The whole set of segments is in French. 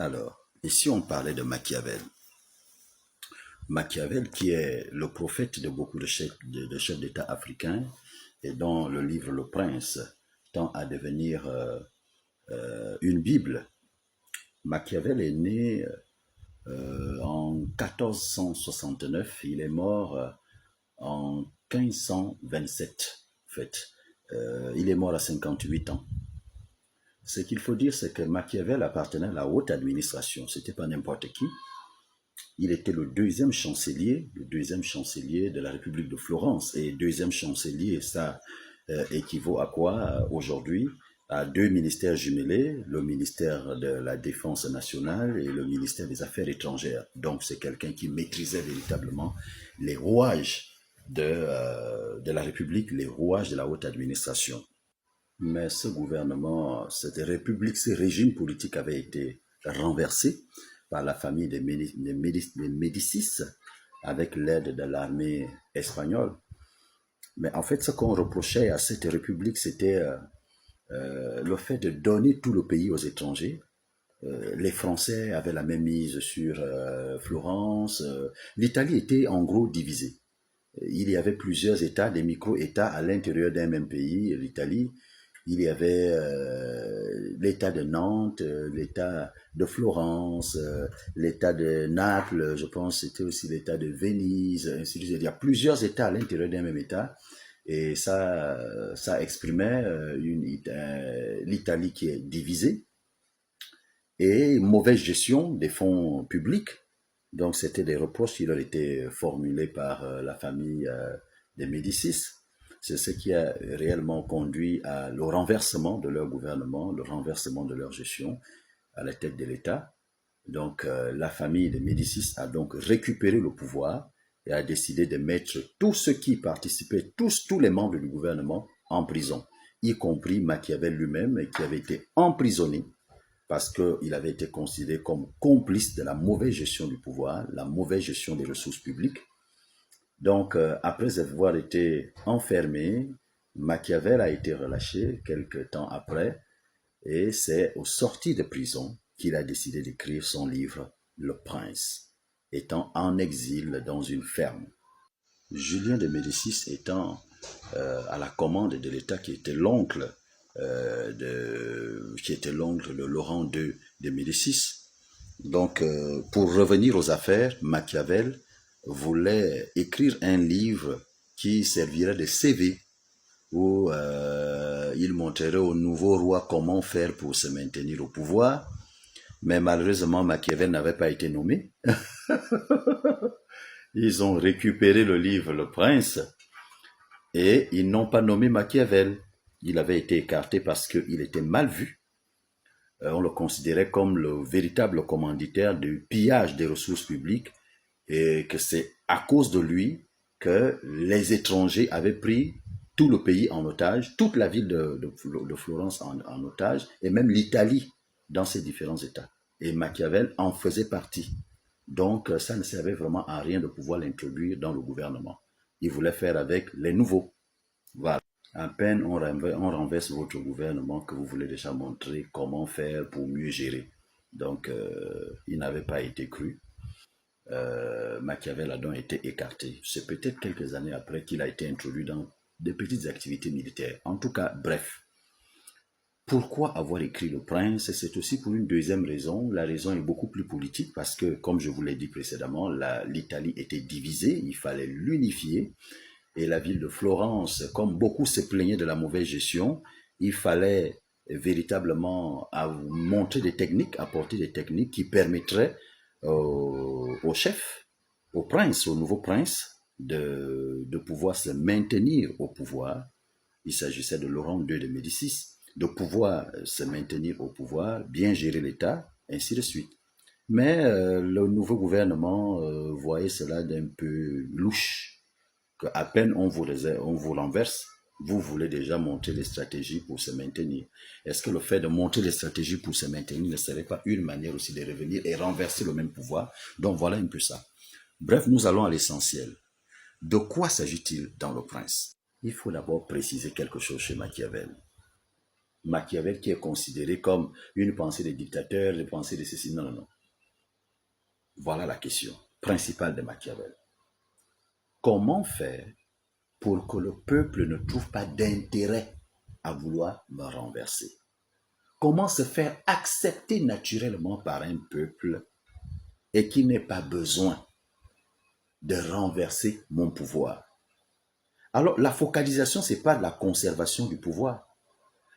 Alors, ici on parlait de Machiavel. Machiavel qui est le prophète de beaucoup de chefs d'État africains et dont le livre Le Prince tend à devenir une Bible. Machiavel est né en 1469, il est mort en 1527 en fait. Il est mort à 58 ans. Ce qu'il faut dire, c'est que Machiavel appartenait à la haute administration, c'était pas n'importe qui. Il était le deuxième chancelier de la République de Florence. Et deuxième chancelier, ça équivaut à quoi aujourd'hui? À deux ministères jumelés, le ministère de la Défense nationale et le ministère des Affaires étrangères. Donc c'est quelqu'un qui maîtrisait véritablement les rouages de la République, les rouages de la haute administration. Mais ce gouvernement, cette république, ce régime politique avait été renversé par la famille des Médicis avec l'aide de l'armée espagnole. Mais en fait, ce qu'on reprochait à cette république, c'était le fait de donner tout le pays aux étrangers. Les Français avaient la même mise sur Florence. L'Italie était en gros divisée. Il y avait plusieurs États, des micro-États à l'intérieur d'un même pays, l'Italie. Il y avait l'État de Nantes, l'État de Florence, l'État de Naples, je pense c'était aussi l'État de Venise, ainsi de suite. Il y a plusieurs États à l'intérieur d'un même État. Et ça exprimait l'Italie qui est divisée et mauvaise gestion des fonds publics. Donc c'était des reproches qui leur étaient formulés par la famille des Médicis. C'est ce qui a réellement conduit à le renversement de leur gouvernement, le renversement de leur gestion à la tête de l'État. Donc la famille des Médicis a donc récupéré le pouvoir et a décidé de mettre tous ceux qui participaient, tous les membres du gouvernement en prison, y compris Machiavel lui-même qui avait été emprisonné parce qu'il avait été considéré comme complice de la mauvaise gestion du pouvoir, la mauvaise gestion des ressources publiques. Donc, après avoir été enfermé, Machiavel a été relâché quelque temps après, et c'est au sorti de prison qu'il a décidé d'écrire son livre Le Prince, étant en exil dans une ferme. Julien de Médicis étant à la commande de l'État qui était l'oncle de Laurent II de Médicis. Donc, pour revenir aux affaires, Machiavel voulait écrire un livre qui servirait de CV où il montrerait au nouveau roi comment faire pour se maintenir au pouvoir. Mais malheureusement, Machiavel n'avait pas été nommé. Ils ont récupéré le livre Le Prince et ils n'ont pas nommé Machiavel. Il avait été écarté parce qu'il était mal vu. On le considérait comme le véritable commanditaire du pillage des ressources publiques et que c'est à cause de lui que les étrangers avaient pris tout le pays en otage, toute la ville de Florence en otage, et même l'Italie dans ses différents États. Et Machiavel en faisait partie. Donc, ça ne servait vraiment à rien de pouvoir l'introduire dans le gouvernement. Il voulait faire avec les nouveaux. Voilà. À peine on renverse votre gouvernement que vous voulez déjà montrer comment faire pour mieux gérer. Donc, il n'avait pas été cru. Machiavel a donc été écarté. C'est peut-être quelques années après qu'il a été introduit dans des petites activités militaires. En tout cas, bref. Pourquoi avoir écrit Le Prince? C'est aussi pour une deuxième raison. La raison est beaucoup plus politique parce que, comme je vous l'ai dit précédemment, l'Italie était divisée, il fallait l'unifier. Et la ville de Florence, comme beaucoup se plaignaient de la mauvaise gestion, il fallait véritablement montrer des techniques, apporter des techniques qui permettraient au chef, au prince, au nouveau prince, de pouvoir se maintenir au pouvoir. Il s'agissait de Laurent II de Médicis, de pouvoir se maintenir au pouvoir, bien gérer l'État, ainsi de suite. Mais le nouveau gouvernement voyait cela d'un peu louche, qu'à peine on vous renverse, vous voulez déjà montrer les stratégies pour se maintenir. Est-ce que le fait de montrer les stratégies pour se maintenir ne serait pas une manière aussi de revenir et renverser le même pouvoir? Donc voilà un peu ça. Bref, nous allons à l'essentiel. De quoi s'agit-il dans Le Prince? Il faut d'abord préciser quelque chose chez Machiavel. Machiavel qui est considéré comme une pensée des dictateurs, une pensée de ceci. Non, non, non. Voilà la question principale de Machiavel. Comment faire pour que le peuple ne trouve pas d'intérêt à vouloir me renverser? Comment se faire accepter naturellement par un peuple et qu'il n'ait pas besoin de renverser mon pouvoir? Alors, la focalisation, ce n'est pas la conservation du pouvoir.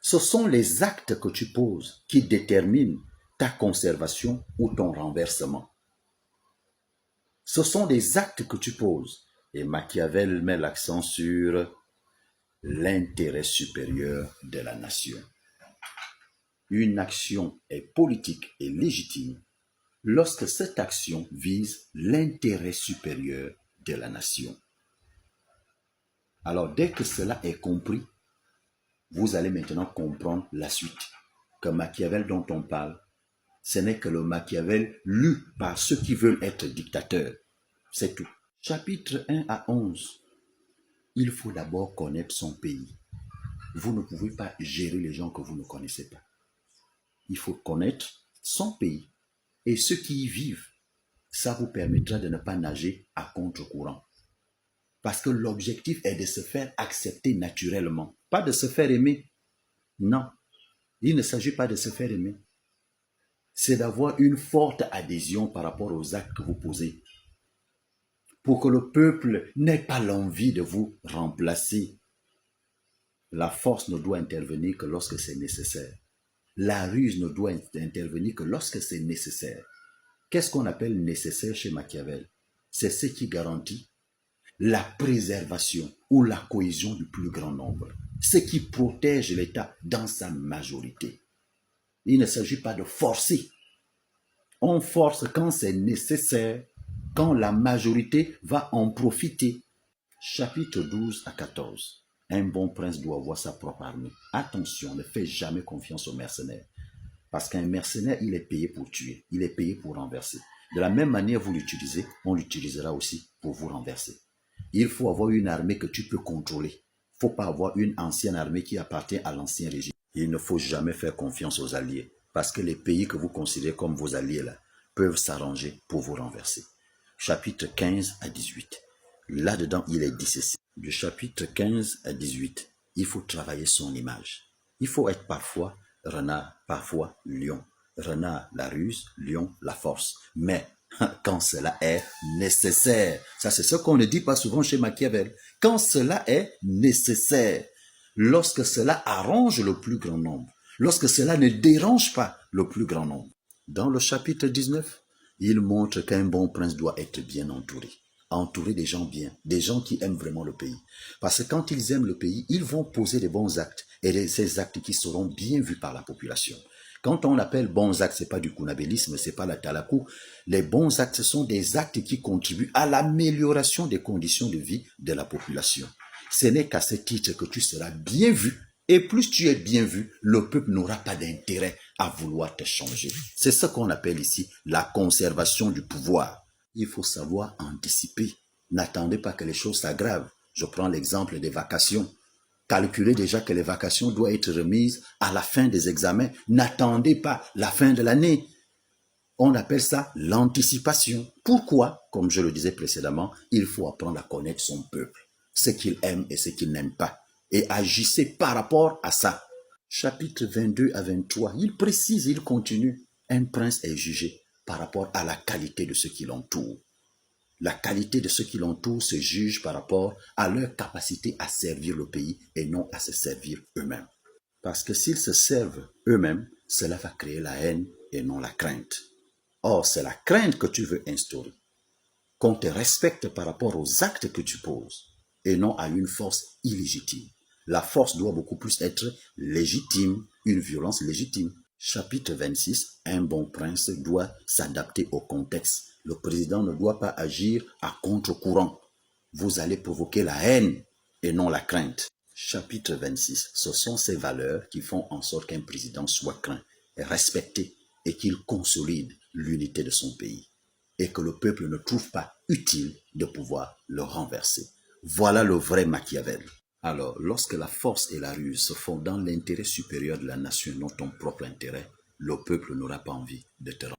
Ce sont les actes que tu poses qui déterminent ta conservation ou ton renversement. Ce sont des actes que tu poses. Et Machiavel met l'accent sur l'intérêt supérieur de la nation. Une action est politique et légitime lorsque cette action vise l'intérêt supérieur de la nation. Alors, dès que cela est compris, vous allez maintenant comprendre la suite. Que Machiavel dont on parle, ce n'est que le Machiavel lu par ceux qui veulent être dictateurs. C'est tout. Chapitre 1 à 11. Il faut d'abord connaître son pays. Vous ne pouvez pas gérer les gens que vous ne connaissez pas. Il faut connaître son pays et ceux qui y vivent. Ça vous permettra de ne pas nager à contre-courant. Parce que l'objectif est de se faire accepter naturellement, pas de se faire aimer. Non, il ne s'agit pas de se faire aimer. C'est d'avoir une forte adhésion par rapport aux actes que vous posez. Pour que le peuple n'ait pas l'envie de vous remplacer. La force ne doit intervenir que lorsque c'est nécessaire. La ruse ne doit intervenir que lorsque c'est nécessaire. Qu'est-ce qu'on appelle nécessaire chez Machiavel? C'est ce qui garantit la préservation ou la cohésion du plus grand nombre. Ce qui protège l'État dans sa majorité. Il ne s'agit pas de forcer. On force quand c'est nécessaire, quand la majorité va en profiter. Chapitre 12 à 14. Un bon prince doit avoir sa propre armée. Attention, ne faites jamais confiance aux mercenaires. Parce qu'un mercenaire, il est payé pour tuer. Il est payé pour renverser. De la même manière, vous l'utilisez, on l'utilisera aussi pour vous renverser. Il faut avoir une armée que tu peux contrôler. Il ne faut pas avoir une ancienne armée qui appartient à l'ancien régime. Il ne faut jamais faire confiance aux alliés. Parce que les pays que vous considérez comme vos alliés là, peuvent s'arranger pour vous renverser. Chapitre 15 à 18. Là-dedans, il est dit ceci. Du chapitre 15 à 18, il faut travailler son image. Il faut être parfois renard, parfois lion. Renard, la ruse, lion, la force. Mais quand cela est nécessaire, ça c'est ce qu'on ne dit pas souvent chez Machiavel, quand cela est nécessaire, lorsque cela arrange le plus grand nombre, lorsque cela ne dérange pas le plus grand nombre. Dans le chapitre 19, il montre qu'un bon prince doit être bien entouré des gens bien, des gens qui aiment vraiment le pays. Parce que quand ils aiment le pays, ils vont poser des bons actes et ces actes qui seront bien vus par la population. Quand on appelle bons actes, c'est pas du kunabélisme, c'est pas la talakou. Les bons actes, ce sont des actes qui contribuent à l'amélioration des conditions de vie de la population. Ce n'est qu'à ce titre que tu seras bien vu. Et plus tu es bien vu, le peuple n'aura pas d'intérêt à vouloir te changer. C'est ce qu'on appelle ici la conservation du pouvoir. Il faut savoir anticiper. N'attendez pas que les choses s'aggravent. Je prends l'exemple des vacations. Calculez déjà que les vacations doivent être remises à la fin des examens. N'attendez pas la fin de l'année. On appelle ça l'anticipation. Pourquoi? Comme je le disais précédemment, il faut apprendre à connaître son peuple, ce qu'il aime et ce qu'il n'aime pas. Et agissez par rapport à ça. Chapitre 22 à 23, il précise, il continue. Un prince est jugé par rapport à la qualité de ce qui l'entoure. La qualité de ce qui l'entoure se juge par rapport à leur capacité à servir le pays et non à se servir eux-mêmes. Parce que s'ils se servent eux-mêmes, cela va créer la haine et non la crainte. Or, c'est la crainte que tu veux instaurer. Qu'on te respecte par rapport aux actes que tu poses et non à une force illégitime. La force doit beaucoup plus être légitime, une violence légitime. Chapitre 26, un bon prince doit s'adapter au contexte. Le président ne doit pas agir à contre-courant. Vous allez provoquer la haine et non la crainte. Chapitre 26, ce sont ces valeurs qui font en sorte qu'un président soit craint, respecté et qu'il consolide l'unité de son pays. Et que le peuple ne trouve pas utile de pouvoir le renverser. Voilà le vrai Machiavel. Alors, lorsque la force et la ruse se font dans l'intérêt supérieur de la nation, non ton propre intérêt, le peuple n'aura pas envie de te rendre.